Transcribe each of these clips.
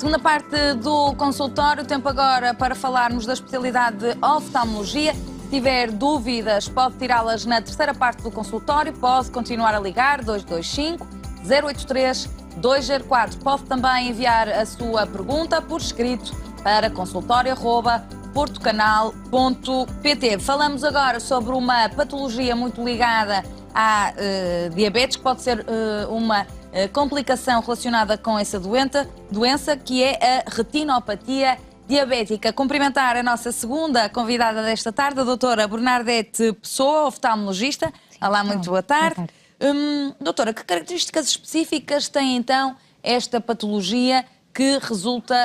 Segunda parte do consultório, tempo agora para falarmos da especialidade de oftalmologia. Se tiver dúvidas, pode tirá-las na terceira parte do consultório, pode continuar a ligar 225 083 204. Pode também enviar a sua pergunta por escrito para consultorio@portocanal.pt. Falamos agora sobre uma patologia muito ligada à diabetes, que pode ser uma complicação relacionada com essa doença, que é a retinopatia diabética. Cumprimentar a nossa segunda convidada desta tarde, a doutora Bernadette Pessoa, oftalmologista. Olá, muito boa tarde. Doutora, que características específicas tem então esta patologia que resulta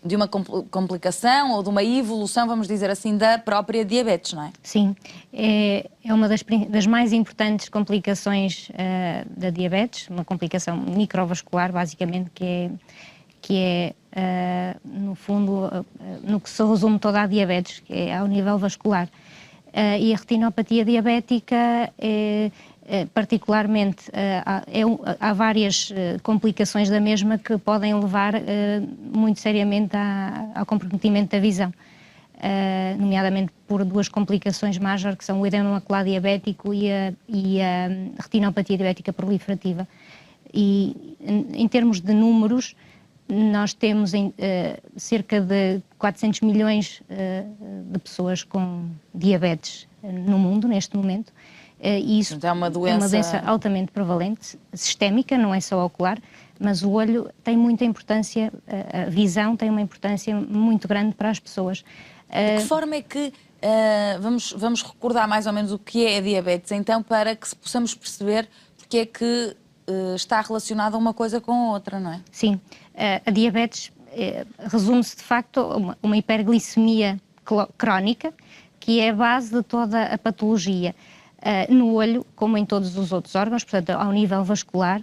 de uma complicação ou de uma evolução, vamos dizer assim, da própria diabetes, não é? Sim, é uma das mais importantes complicações da diabetes, uma complicação microvascular, basicamente, que é no fundo, no que se resume toda a diabetes, que é ao nível vascular. E a retinopatia diabética particularmente, há várias complicações da mesma que podem levar muito seriamente ao comprometimento da visão, nomeadamente por duas complicações majores, que são o edema macular diabético e a retinopatia diabética proliferativa. E em termos de números, nós temos cerca de 400 milhões de pessoas com diabetes no mundo, neste momento. E isso é uma doença altamente prevalente, sistémica, não é só ocular, mas o olho tem muita importância, a visão tem uma importância muito grande para as pessoas. De que forma é que, vamos recordar mais ou menos o que é a diabetes, então, para que possamos perceber porque é que está relacionada uma coisa com a outra, não é? Sim, a diabetes resume-se de facto a uma hiperglicemia crónica, que é a base de toda a patologia. No olho, como em todos os outros órgãos, portanto, ao nível vascular,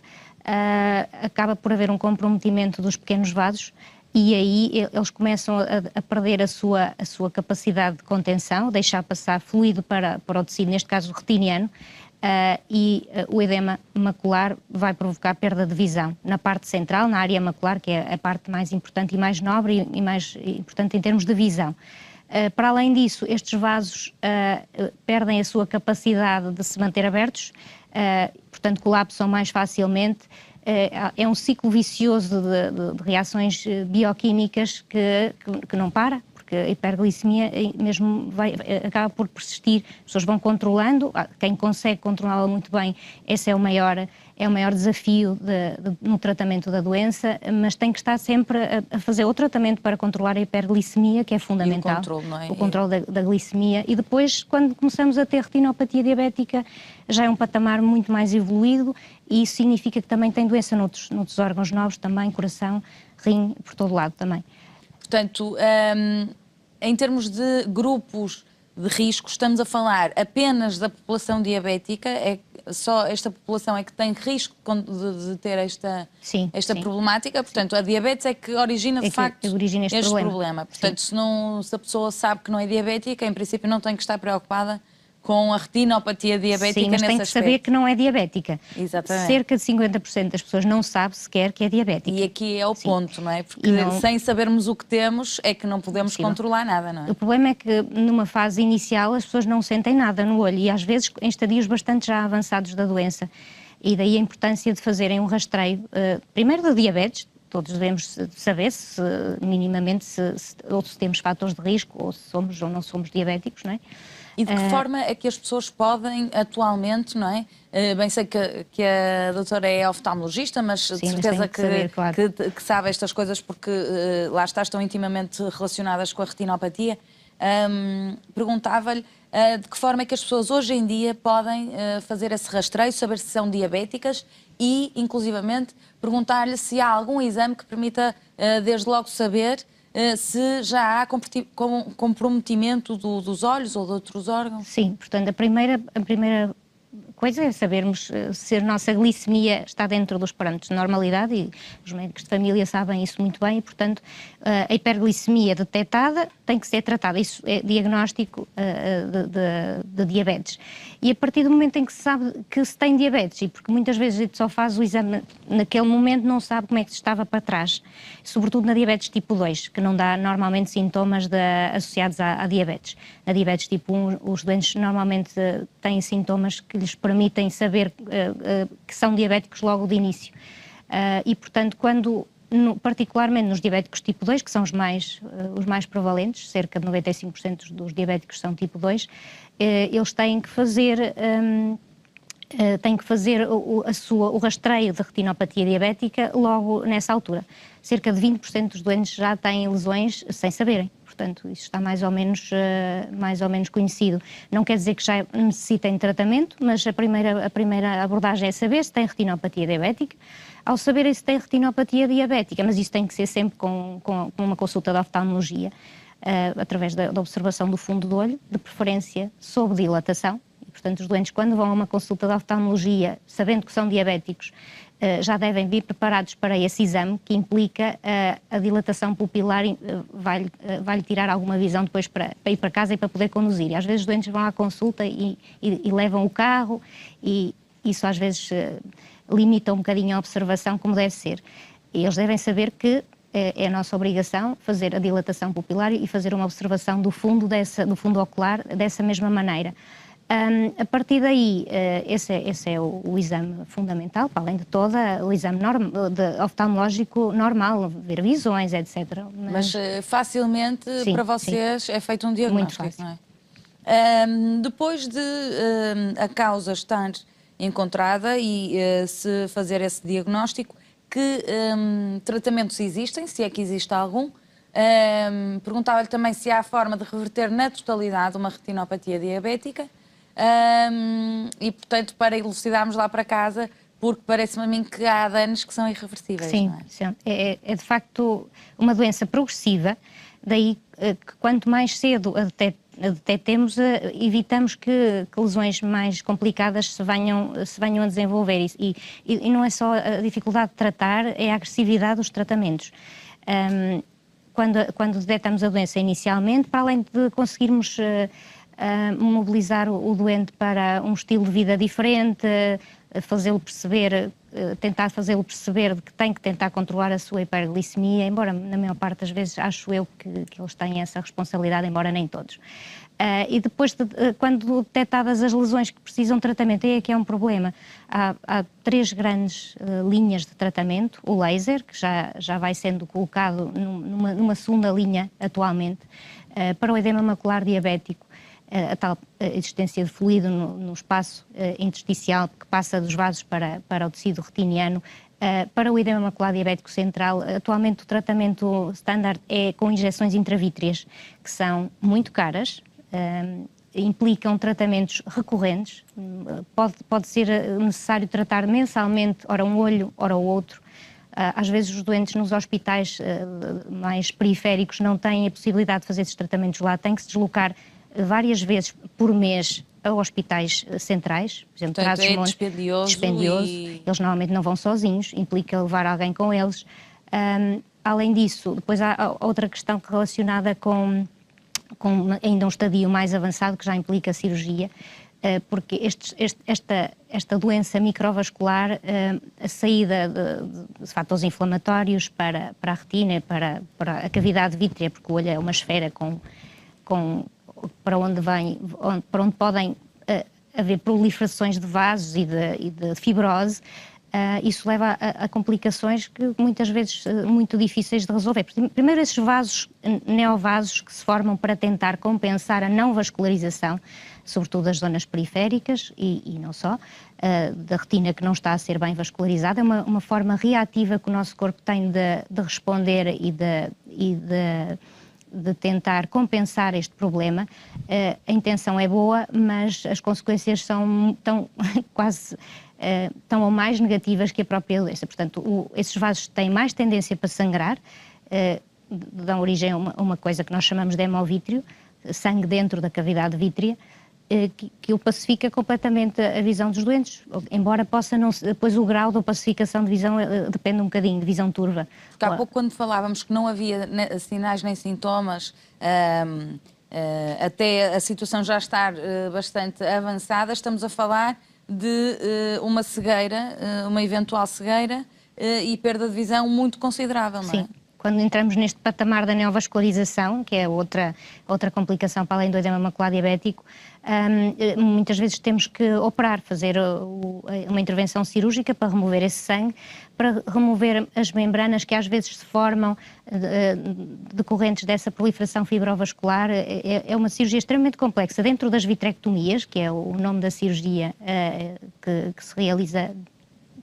acaba por haver um comprometimento dos pequenos vasos e aí eles começam a perder a sua capacidade de contenção, deixar passar fluido para o tecido, neste caso retiniano, e o edema macular vai provocar perda de visão na parte central, na área macular, que é a parte mais importante e mais nobre e mais importante em termos de visão. Para além disso, estes vasos perdem a sua capacidade de se manter abertos, portanto colapsam mais facilmente. É um ciclo vicioso de reações bioquímicas que não para, porque a hiperglicemia mesmo acaba por persistir. As pessoas vão controlando, quem consegue controlá-la muito bem, esse é o maior desafio no tratamento da doença, mas tem que estar sempre a fazer o tratamento para controlar a hiperglicemia, que é fundamental. E o controle, não é? O controle da glicemia. E depois, quando começamos a ter retinopatia diabética, já é um patamar muito mais evoluído e isso significa que também tem doença noutros órgãos novos também, coração, rim, por todo lado também. Portanto, em termos de grupos de risco, estamos a falar apenas da população diabética, só esta população é que tem risco de ter esta problemática, portanto a diabetes é que origina de facto este problema. Portanto, se a pessoa sabe que não é diabética, em princípio não tem que estar preocupada com a retinopatia diabética. Sim, mas tem que saber que não é diabética. Exatamente. Cerca de 50% das pessoas não sabe sequer que é diabética. E aqui é o ponto, não é? Porque sem sabermos o que temos é que não podemos controlar nada, não é? O problema é que numa fase inicial as pessoas não sentem nada no olho e às vezes em estadios bastante já avançados da doença. E daí a importância de fazerem um rastreio, primeiro da diabetes. Todos devemos saber minimamente se temos fatores de risco ou se somos ou não somos diabéticos, não é? E de que forma é que as pessoas podem atualmente, não é? Bem sei que a doutora é oftalmologista, mas de certeza que sabe estas coisas porque lá estão intimamente relacionadas com a retinopatia. Perguntava-lhe de que forma é que as pessoas hoje em dia podem fazer esse rastreio, saber se são diabéticas e, inclusivamente, perguntar-lhe se há algum exame que permita, desde logo, saber se já há comprometimento dos olhos ou de outros órgãos. Sim, portanto, a primeira coisa é sabermos se a nossa glicemia está dentro dos parâmetros de normalidade, e os médicos de família sabem isso muito bem, e, portanto, a hiperglicemia detectada tem que ser tratada. Isso é diagnóstico de diabetes. E a partir do momento em que se sabe que se tem diabetes, e porque muitas vezes a gente só faz o exame naquele momento, não sabe como é que se estava para trás, sobretudo na diabetes tipo 2, que não dá normalmente sintomas associados à diabetes. Na diabetes tipo 1, os doentes normalmente têm sintomas que lhes permitem saber que são diabéticos logo de início. E, portanto, particularmente nos diabéticos tipo 2, que são os mais prevalentes, cerca de 95% dos diabéticos são tipo 2, eles têm que fazer o rastreio de retinopatia diabética logo nessa altura. Cerca de 20% dos doentes já têm lesões sem saberem. Portanto, isso está mais ou menos conhecido. Não quer dizer que já necessitem de tratamento, mas a primeira abordagem é saber se tem retinopatia diabética. Ao saberem se tem retinopatia diabética, mas isso tem que ser sempre com uma consulta de oftalmologia, através da observação do fundo do olho, de preferência sob dilatação. E, portanto, os doentes, quando vão a uma consulta de oftalmologia, sabendo que são diabéticos, já devem vir preparados para esse exame, que implica a dilatação pupilar, vai-lhe tirar alguma visão depois para ir para casa e para poder conduzir. E às vezes os doentes vão à consulta e levam o carro, e isso às vezes limita um bocadinho a observação como deve ser. E eles devem saber que é a nossa obrigação fazer a dilatação pupilar e fazer uma observação do fundo ocular dessa mesma maneira. A partir daí, esse é o exame fundamental, para além de todo o exame oftalmológico normal, ver visões, etc. Mas facilmente, sim, para vocês, sim, é feito um diagnóstico, muito fácil, não é? Depois de a causa estar encontrada e se fazer esse diagnóstico, que tratamentos existem, se é que existe algum? Perguntava-lhe também se há forma de reverter na totalidade uma retinopatia diabética. E, portanto, para elucidarmos lá para casa, porque parece-me a mim que há danos que são irreversíveis. Sim, não é? Sim. É de facto uma doença progressiva, daí que quanto mais cedo a detectemos, evitamos que lesões mais complicadas se venham a desenvolver. E não é só a dificuldade de tratar, é a agressividade dos tratamentos. Quando detectamos a doença inicialmente, para além de conseguirmos mobilizar o doente para um estilo de vida diferente, tentar fazê-lo perceber de que tem que tentar controlar a sua hiperglicemia, embora na maior parte das vezes acho eu que eles têm essa responsabilidade, embora nem todos. E depois, quando detectadas as lesões que precisam de tratamento, aí é que é um problema. Há 3 grandes linhas de tratamento. O laser, que já vai sendo colocado numa segunda linha atualmente, para o edema macular diabético, a tal existência de fluido no espaço intersticial que passa dos vasos para o tecido retiniano. Para o edema macular diabético central, atualmente o tratamento standard é com injeções intravítreas, que são muito caras, implicam tratamentos recorrentes, pode ser necessário tratar mensalmente, ora um olho, ora o outro. Às vezes os doentes nos hospitais mais periféricos não têm a possibilidade de fazer esses tratamentos lá, têm que se deslocar várias vezes por mês a hospitais centrais, por exemplo, Trás-os-Montes, dispendioso. Eles normalmente não vão sozinhos, implica levar alguém com eles. Além disso, depois há outra questão relacionada com ainda um estadio mais avançado, que já implica cirurgia, porque esta doença microvascular, a saída de fatores inflamatórios para a retina, para a cavidade vítrea, porque o olho é uma esfera para onde podem haver proliferações de vasos e de fibrose, isso leva a complicações que muitas vezes muito difíceis de resolver. Primeiro, esses vasos, neovasos, que se formam para tentar compensar a não vascularização, sobretudo das zonas periféricas e não só, da retina que não está a ser bem vascularizada. É uma forma reativa que o nosso corpo tem de responder e de tentar compensar este problema. A intenção é boa, mas as consequências são tão ou mais negativas que a própria doença. Portanto, esses vasos têm mais tendência para sangrar, dão origem a uma coisa que nós chamamos de hemovítrio, sangue dentro da cavidade vítrea, que o pacifica completamente a visão dos doentes, embora possa não... Depois o grau da pacificação de visão depende um bocadinho, de visão turva. Porque há pouco quando falávamos que não havia sinais nem sintomas, até a situação já estar bastante avançada, estamos a falar de uma cegueira, uma eventual cegueira e perda de visão muito considerável, não é? Sim. Quando entramos neste patamar da neovascularização, que é outra complicação para além do edema macular diabético, muitas vezes temos que operar, fazer uma intervenção cirúrgica para remover esse sangue, para remover as membranas que às vezes se formam decorrentes dessa proliferação fibrovascular. É uma cirurgia extremamente complexa. Dentro das vitrectomias, que é o nome da cirurgia que se realiza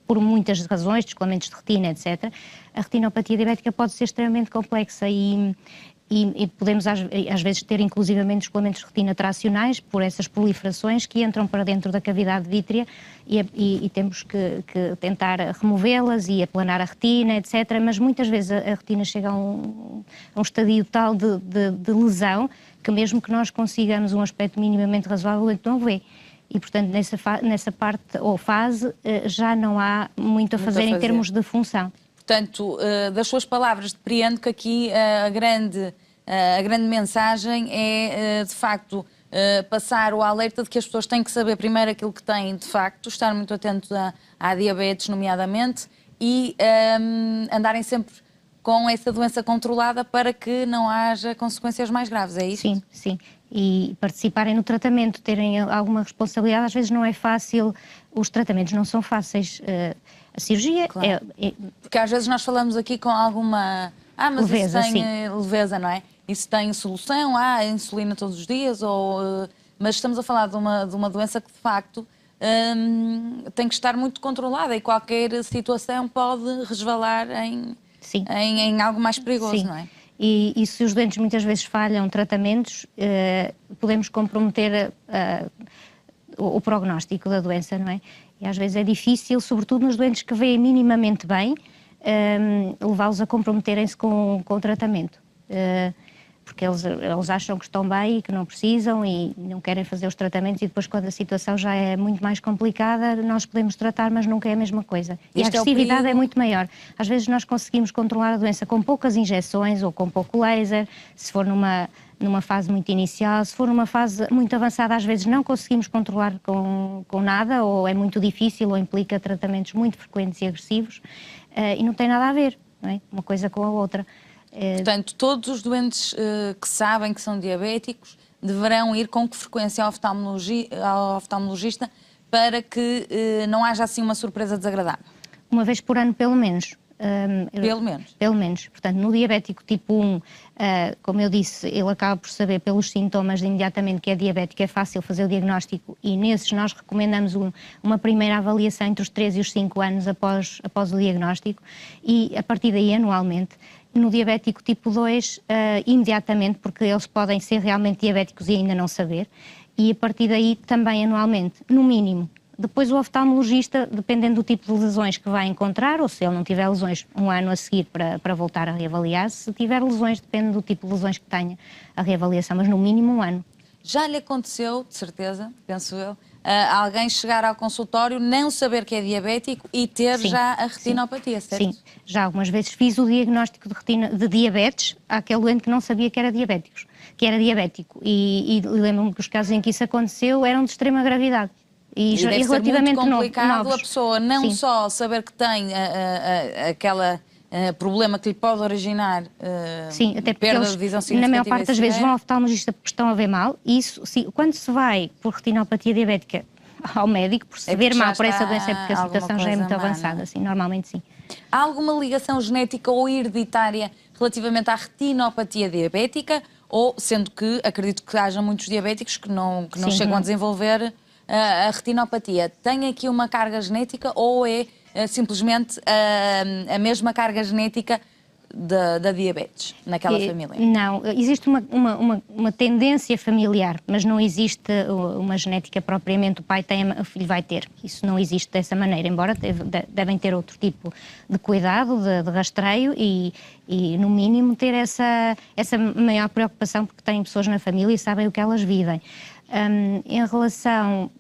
por muitas razões, descolamentos de retina, etc., a retinopatia diabética pode ser extremamente complexa e podemos às vezes ter inclusivamente descolamentos de retina tracionais por essas proliferações que entram para dentro da cavidade vítrea e temos que tentar removê-las e aplanar a retina, etc., mas muitas vezes a retina chega a um estadio tal de lesão que mesmo que nós consigamos um aspecto minimamente razoável, então não vê. E, portanto, nessa parte ou fase já não há muito a fazer em termos de função. Portanto, das suas palavras, depreendo que aqui a grande mensagem é, de facto, passar o alerta de que as pessoas têm que saber primeiro aquilo que têm, de facto, estar muito atentos à diabetes, nomeadamente, e andarem sempre com essa doença controlada para que não haja consequências mais graves, é isso? Sim, sim. E participarem no tratamento, terem alguma responsabilidade, às vezes não é fácil, os tratamentos não são fáceis. A cirurgia claro. Porque às vezes nós falamos aqui com alguma... mas leveza, isso tem leveza, não é? Isso tem solução, insulina todos os dias, mas estamos a falar de uma doença que de facto tem que estar muito controlada e qualquer situação pode resvalar em algo mais perigoso, não é? E se os doentes muitas vezes falham tratamentos, podemos comprometer o prognóstico da doença, não é? E às vezes é difícil, sobretudo nos doentes que veem minimamente bem, levá-los a comprometerem-se com o tratamento. Porque eles acham que estão bem e que não precisam e não querem fazer os tratamentos e depois quando a situação já é muito mais complicada nós podemos tratar, mas nunca é a mesma coisa. E a agressividade é muito maior. Às vezes nós conseguimos controlar a doença com poucas injeções ou com pouco laser, se for numa fase muito inicial, se for numa fase muito avançada às vezes não conseguimos controlar com nada ou é muito difícil ou implica tratamentos muito frequentes e agressivos e não tem nada a ver, não é? Uma coisa com a outra. Portanto, todos os doentes que sabem que são diabéticos deverão ir com que frequência ao oftalmologista para que não haja assim uma surpresa desagradável? Uma vez por ano, pelo menos. Pelo menos? Pelo menos. Portanto, no diabético tipo 1, como eu disse, ele acaba por saber pelos sintomas imediatamente que é diabético, é fácil fazer o diagnóstico e nesses nós recomendamos uma primeira avaliação entre os 3 e os 5 anos após o diagnóstico e a partir daí anualmente. No diabético tipo 2, imediatamente, porque eles podem ser realmente diabéticos e ainda não saber, e a partir daí também anualmente, no mínimo. Depois o oftalmologista, dependendo do tipo de lesões que vai encontrar, ou se ele não tiver lesões, um ano a seguir para voltar a reavaliar, se tiver lesões, depende do tipo de lesões que tenha a reavaliação, mas no mínimo um ano. Já lhe aconteceu, de certeza, penso eu, alguém chegar ao consultório, não saber que é diabético e ter já a retinopatia, certo? Sim, já algumas vezes fiz o diagnóstico de diabetes àquele doente que não sabia que era diabético. E lembro-me que os casos em que isso aconteceu eram de extrema gravidade. E relativamente muito complicado a pessoa não só saber que tem aquela... problema que lhe pode originar até perda de visão significativa. Na maior parte das vezes vão ao oftalmologista porque estão a ver mal e quando se vai por retinopatia diabética ao médico, por se ver mal por essa doença é porque a situação já é muito avançada, normalmente sim. Há alguma ligação genética ou hereditária relativamente à retinopatia diabética ou, sendo que acredito que haja muitos diabéticos que não chegam a desenvolver a retinopatia, tem aqui uma carga genética ou é simplesmente a mesma carga genética da diabetes naquela família? Não, existe uma tendência familiar, mas não existe uma genética propriamente, o pai tem, o filho vai ter. Isso não existe dessa maneira, embora devem ter outro tipo de cuidado, de rastreio e no mínimo ter essa maior preocupação porque têm pessoas na família e sabem o que elas vivem. Em relação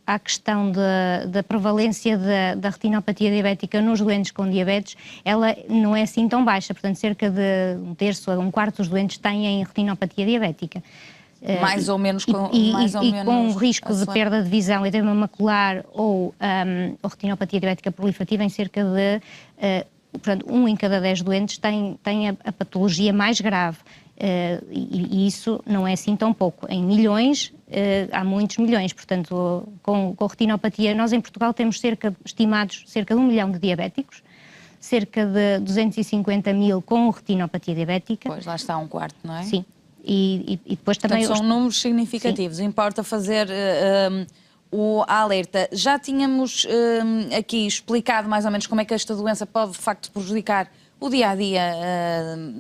à questão da prevalência da retinopatia diabética nos doentes com diabetes, ela não é assim tão baixa, portanto cerca de um terço a um quarto dos doentes têm retinopatia diabética. Mais ou menos com com risco de perda de visão, edema macular ou retinopatia diabética proliferativa em cerca de, portanto, 1 em cada 10 doentes tem a patologia mais grave. E isso não é assim tão pouco. Em milhões, há muitos milhões, portanto, com retinopatia, nós em Portugal temos estimados cerca de 1 milhão de diabéticos, cerca de 250 mil com retinopatia diabética. Pois, lá está um quarto, não é? Sim. E depois também... Portanto, são números significativos. Sim. Importa fazer o alerta. Já tínhamos aqui explicado mais ou menos como é que esta doença pode, de facto, prejudicar o dia-a-dia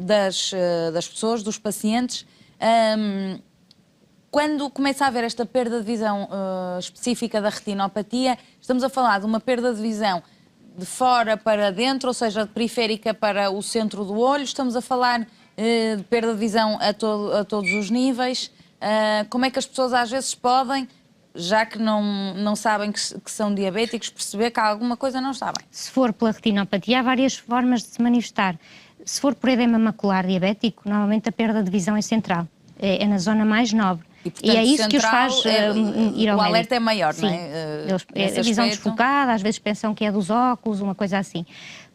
das pessoas, dos pacientes. Quando começa a haver esta perda de visão específica da retinopatia, estamos a falar de uma perda de visão de fora para dentro, ou seja, de periférica para o centro do olho. Estamos a falar de perda de visão a todos os níveis. Como é que as pessoas às vezes podem, já que não sabem que são diabéticos, perceber que alguma coisa não está bem? Se for pela retinopatia, há várias formas de se manifestar. Se for por edema macular diabético, normalmente a perda de visão é central, é na zona mais nobre. E, portanto, é isso que os faz ir ao o alerta médico. É maior, sim. Não é? A visão desfocada, às vezes pensam que é dos óculos, uma coisa assim.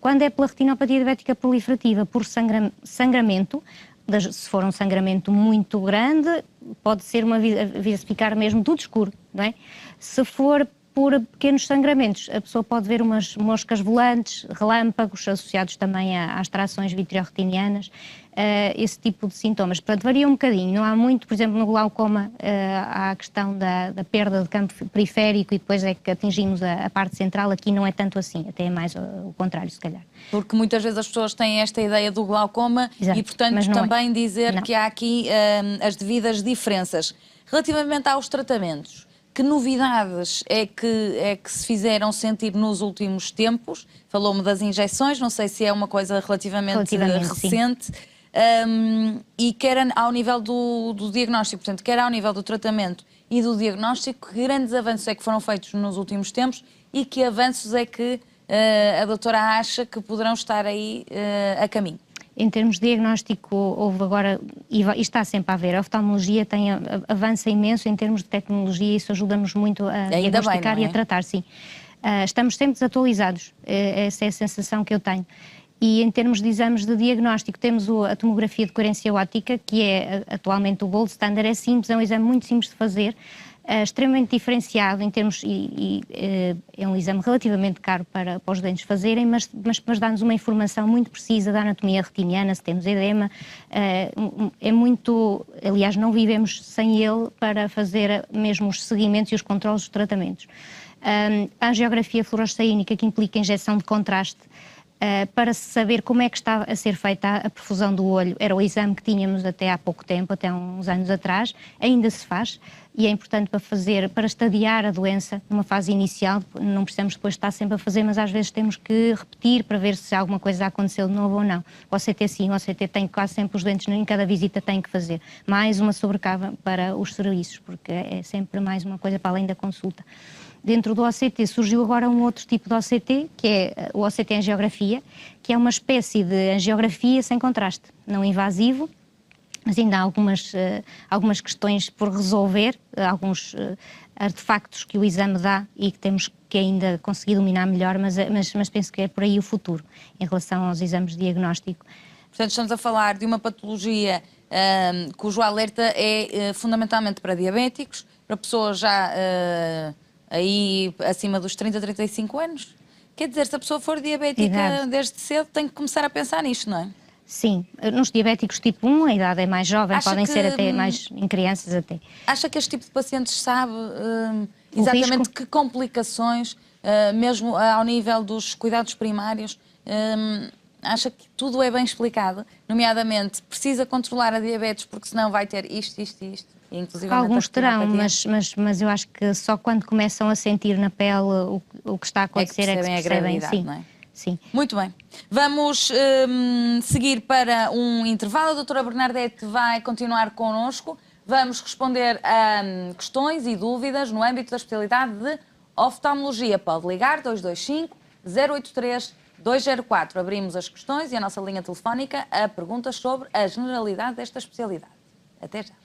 Quando é pela retinopatia diabética proliferativa, por sangramento, se for um sangramento muito grande, pode ser ficar mesmo tudo escuro, não é? Se for por pequenos sangramentos, a pessoa pode ver umas moscas volantes, relâmpagos, associados também às trações vitreoretinianas, esse tipo de sintomas. Portanto, varia um bocadinho. Não há muito, por exemplo, no glaucoma, há a questão da perda de campo periférico e depois é que atingimos a parte central. Aqui não é tanto assim, até é mais o contrário, se calhar. Porque muitas vezes as pessoas têm esta ideia do glaucoma. Exato, e, portanto, também dizer que há aqui as devidas diferenças. Relativamente aos tratamentos, que novidades é que se fizeram sentir nos últimos tempos? Falou-me das injeções, não sei se é uma coisa relativamente recente. E quer ao nível do diagnóstico, portanto, quer ao nível do tratamento e do diagnóstico, que grandes avanços é que foram feitos nos últimos tempos e que avanços é que a doutora acha que poderão estar aí a caminho? Em termos de diagnóstico, houve agora, e está sempre a haver, a oftalmologia avança imenso em termos de tecnologia e isso ajuda-nos muito a diagnosticar e a tratar, sim. Estamos sempre desatualizados, essa é a sensação que eu tenho. E em termos de exames de diagnóstico, temos a tomografia de coerência óptica, que é atualmente o gold standard, é simples, é um exame muito simples de fazer, extremamente diferenciado em termos, é um exame relativamente caro para os dentes fazerem, mas dá-nos uma informação muito precisa da anatomia retiniana, se temos edema, é muito, aliás, não vivemos sem ele para fazer mesmo os seguimentos e os controles dos tratamentos. A angiografia fluoresceínica, que implica injeção de contraste, para saber como é que está a ser feita a perfusão do olho, era o exame que tínhamos até há pouco tempo, até uns anos atrás, ainda se faz e é importante para estadiar a doença numa fase inicial, não precisamos depois estar sempre a fazer, mas às vezes temos que repetir para ver se alguma coisa aconteceu de novo ou não. O OCT sim, o OCT tem quase sempre os dentes, em cada visita tem que fazer. Mais uma sobrecarga para os serviços, porque é sempre mais uma coisa para além da consulta. Dentro do OCT surgiu agora um outro tipo de OCT, que é o OCT angiografia, que é uma espécie de angiografia sem contraste, não invasivo, mas ainda há algumas questões por resolver, alguns artefactos que o exame dá e que temos que ainda conseguir dominar melhor, mas penso que é por aí o futuro, em relação aos exames de diagnóstico. Portanto, estamos a falar de uma patologia cujo alerta é fundamentalmente para diabéticos, para pessoas já aí acima dos 30, 35 anos. Quer dizer, se a pessoa for diabética desde cedo, tem que começar a pensar nisto, não é? Sim, nos diabéticos tipo 1 a idade é mais jovem, podem ser até mais em crianças até. Acha que este tipo de pacientes sabe exatamente que complicações, mesmo ao nível dos cuidados primários, acha que tudo é bem explicado, nomeadamente precisa controlar a diabetes porque senão vai ter isto, inclusive alguns terão, mas eu acho que só quando começam a sentir na pele o que está a acontecer é que se percebem, sim. Não é? Sim. Muito bem. Vamos seguir para um intervalo. A doutora Bernadette vai continuar connosco. vamos responder a questões e dúvidas no âmbito da especialidade de oftalmologia. Pode ligar 225 083 204. Abrimos as questões e a nossa linha telefónica a perguntas sobre a generalidade desta especialidade. Até já.